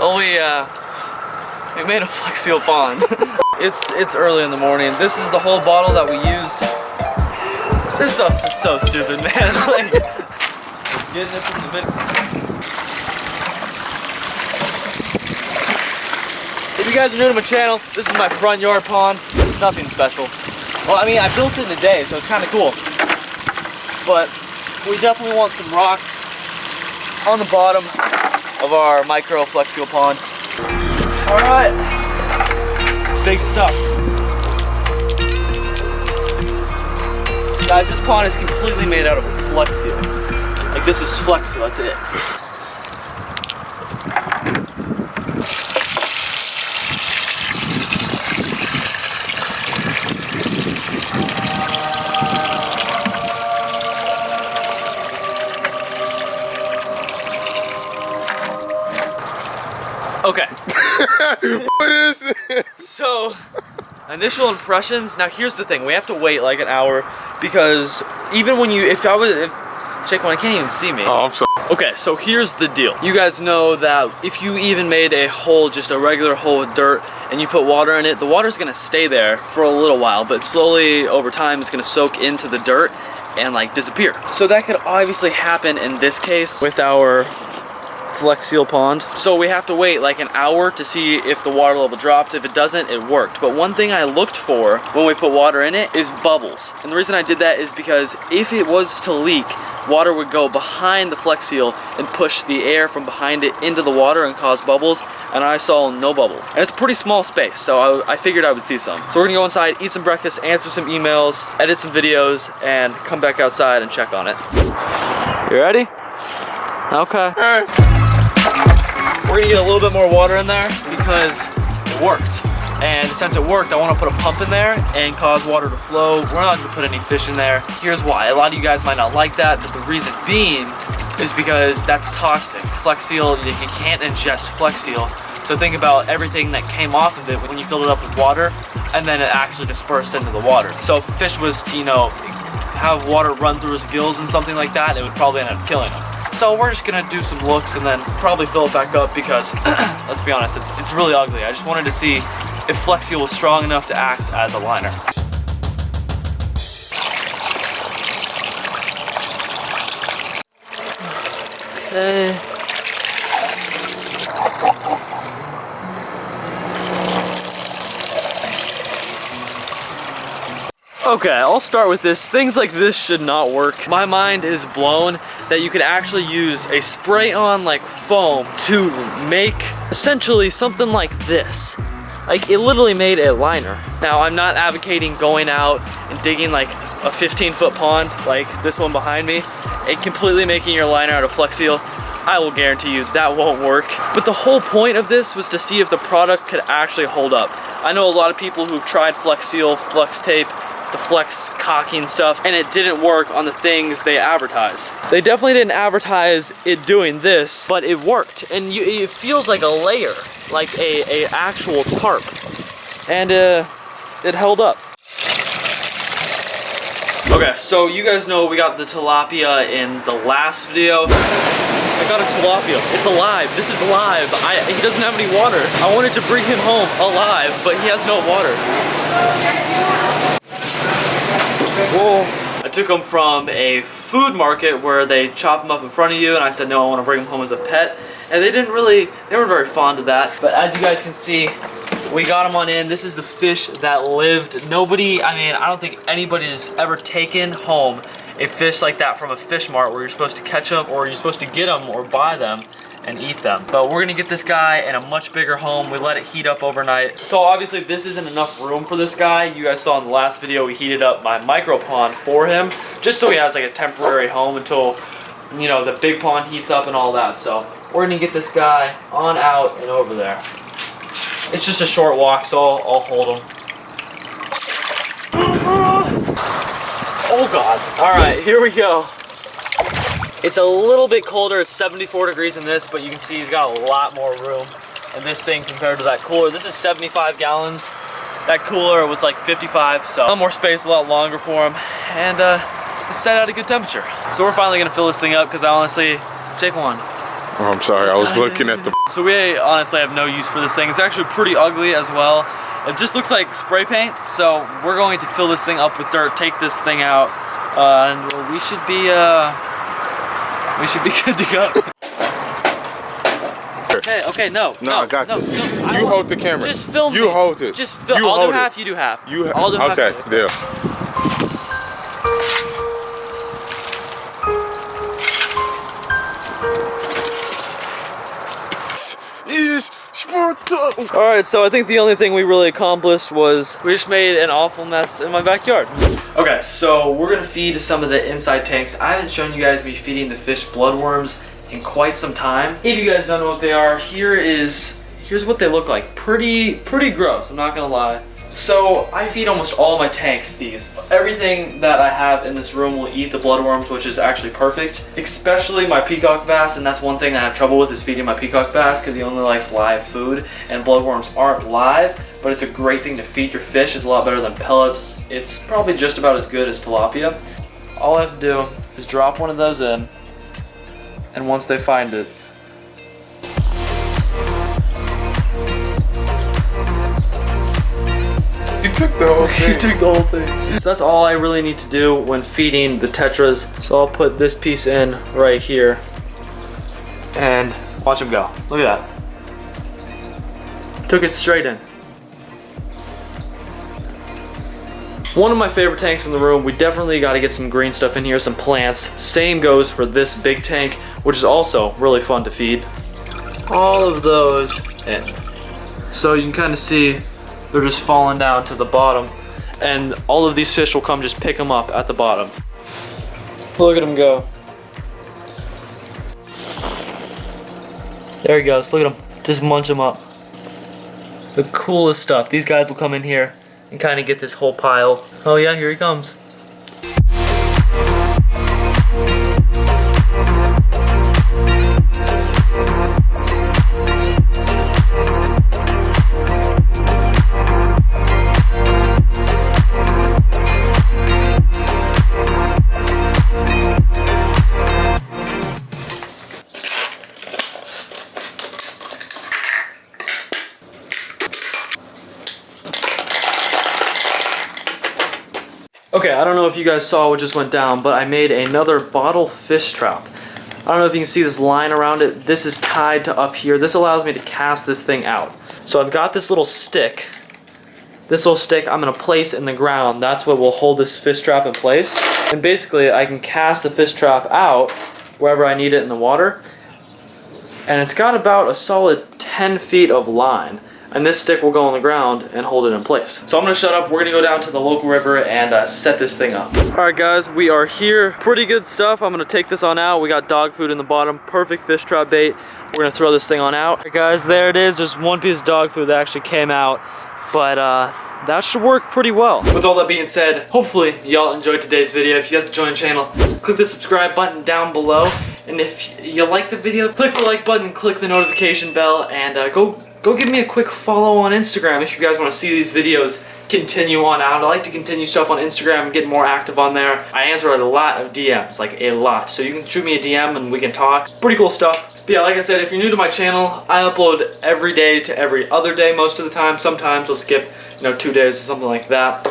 Well, we made a Flex Seal pond. It's early in the morning. This is the whole bottle that we used. This stuff is so stupid, man. Like, getting it from the big. If you guys are new to my channel, this is my front yard pond. It's nothing special. Well, I mean, I built it in a day, so it's kind of cool. But we definitely want some rocks on the bottom of our micro Flex Seal pond. All right, big stuff. Guys, this pond is completely made out of Flex Seal. Like, this is Flex Seal, that's it. Okay. What is it? So, initial impressions. Now here's the thing. We have to wait like an hour because even when Jake, I can't even see me. Oh, I'm sorry. Okay, so here's the deal. You guys know that if you even made a hole, just a regular hole with dirt, and you put water in it, the water's gonna stay there for a little while, but slowly over time it's gonna soak into the dirt and like disappear. So that could obviously happen in this case with our Flex Seal pond. So we have to wait like an hour to see if the water level dropped. If it doesn't, it worked. But one thing I looked for when we put water in it is bubbles. And the reason I did that is because if it was to leak, water would go behind the Flex Seal and push the air from behind it into the water and cause bubbles. And I saw no bubble. And it's a pretty small space, so I figured I would see some. So we're gonna go inside, eat some breakfast, answer some emails, edit some videos, and come back outside and check on it. You ready? Okay. Hey. We're gonna get a little bit more water in there because it worked. And since it worked, I wanna put a pump in there and cause water to flow. We're not gonna put any fish in there. Here's why. A lot of you guys might not like that, but the reason being is because that's toxic. Flex Seal, you can't ingest Flex Seal. So think about everything that came off of it when you filled it up with water and then it actually dispersed into the water. So if fish was to, have water run through his gills and something like that, it would probably end up killing him. So we're just gonna do some looks and then probably fill it back up because, let's be honest, it's really ugly. I just wanted to see if Flex Seal was strong enough to act as a liner. Okay. Okay, I'll start with this. Things like this should not work. My mind is blown that you could actually use a spray-on like foam to make essentially something like this. Like, it literally made a liner. Now, I'm not advocating going out and digging like a 15-foot pond like this one behind me and completely making your liner out of Flex Seal. I will guarantee you that won't work. But the whole point of this was to see if the product could actually hold up. I know a lot of people who've tried Flex Seal, Flex Tape, the Flex caulking stuff, and it didn't work on the things they advertised. They definitely didn't advertise it doing this, but it worked. And it feels like a layer, like a actual tarp. And it held up. Okay, so you guys know we got the tilapia in the last video. I got a tilapia. It's alive. This is live. He doesn't have any water. I wanted to bring him home alive, but he has no water. Whoa. I took him from a food market where they chop him up in front of you, and I said, no, I want to bring him home as a pet. And they weren't very fond of that. But as you guys can see, we got him on in. This is the fish that lived. I don't think anybody has ever taken home a fish like that from a fish mart where you're supposed to catch them or you're supposed to get them or buy them and eat them. But we're gonna get this guy in a much bigger home. We let it heat up overnight. So obviously this isn't enough room for this guy. You guys saw in the last video we heated up my micro pond for him just so he has like a temporary home until the big pond heats up and all that. So we're gonna get this guy on out and over there. It's just a short walk, so I'll hold him. Oh God. All right, here we go. It's a little bit colder. It's 74 degrees in this, but you can see he's got a lot more room in this thing compared to that cooler. This is 75 gallons. That cooler was like 55, so a lot more space, a lot longer for him, and it's set at a good temperature. So we're finally gonna fill this thing up because I honestly, Jake, Oh, I'm sorry, I was looking at the. So we honestly have no use for this thing. It's actually pretty ugly as well. It just looks like spray paint. So we're going to fill this thing up with dirt, take this thing out, and we should be good to go. Okay, no, I got no, this. no, You hold the camera. Just film You me. hold it. Just film. You I'll hold do half. it. You do half. You I'll do half. Okay, deal. Alright, so I think the only thing we really accomplished was we just made an awful mess in my backyard. Okay, so we're gonna feed some of the inside tanks. I haven't shown you guys me feeding the fish bloodworms in quite some time. If you guys don't know what they are, here's what they look like. Pretty gross, I'm not gonna lie. So I feed almost all my tanks these. Everything that I have in this room will eat the bloodworms, which is actually perfect. Especially my peacock bass, and that's one thing I have trouble with is feeding my peacock bass because he only likes live food, and bloodworms aren't live, but it's a great thing to feed your fish. It's a lot better than pellets. It's probably just about as good as tilapia. All I have to do is drop one of those in, and once they find it, Took the whole thing. You took the whole thing. So that's all I really need to do when feeding the tetras. So I'll put this piece in right here and watch him go. Look at that. Took it straight in. One of my favorite tanks in the room. We definitely got to get some green stuff in here, some plants. Same goes for this big tank, which is also really fun to feed. All of those in. So you can kind of see they're just falling down to the bottom, and all of these fish will come just pick them up at the bottom. Look at him go. There he goes, look at him. Just munch him up. The coolest stuff. These guys will come in here and kind of get this whole pile. Oh yeah, here he comes. Okay, I don't know if you guys saw what just went down, but I made another bottle fish trap. I don't know if you can see this line around it. This is tied to up here. This allows me to cast this thing out. So I've got this little stick. This little stick I'm gonna place in the ground. That's what will hold this fish trap in place. And basically I can cast the fish trap out wherever I need it in the water. And it's got about a solid 10 feet of line. And this stick will go on the ground and hold it in place. So I'm gonna shut up. We're gonna go down to the local river and set this thing up. All right guys, we are here. Pretty good stuff. I'm gonna take this on out. We got dog food in the bottom. Perfect fish trap bait. We're gonna throw this thing on out. All right guys, there it is. There's one piece of dog food that actually came out. But that should work pretty well. With all that being said, hopefully y'all enjoyed today's video. If you guys join the channel, click the subscribe button down below. And if you like the video, click the like button, click the notification bell, and go give me a quick follow on Instagram if you guys want to see these videos continue on out. I like to continue stuff on Instagram and get more active on there. I answer a lot of DMs, like a lot. So you can shoot me a DM and we can talk. Pretty cool stuff. But yeah, like I said, if you're new to my channel, I upload every day to every other day most of the time. Sometimes I'll skip, 2 days or something like that.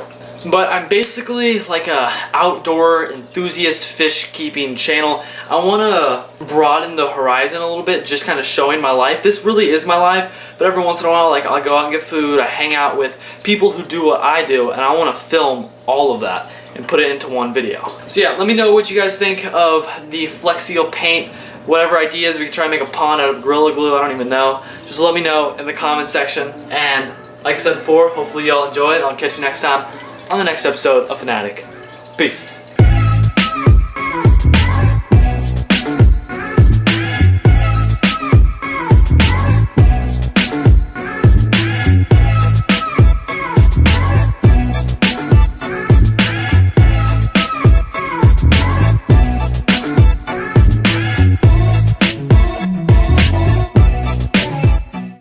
But I'm basically like a outdoor enthusiast fish keeping channel. I want to broaden the horizon a little bit, just kind of showing my life. This really is my life, but every once in a while, like I'll go out and get food, I hang out with people who do what I do, and I want to film all of that and put it into one video. So yeah, let me know what you guys think of the Flex Seal paint. Whatever ideas, we can try and make a pond out of Gorilla Glue, I don't even know. Just let me know in the comment section. And like I said before, hopefully y'all enjoy it. I'll catch you next time on the next episode of Fanatic. Peace.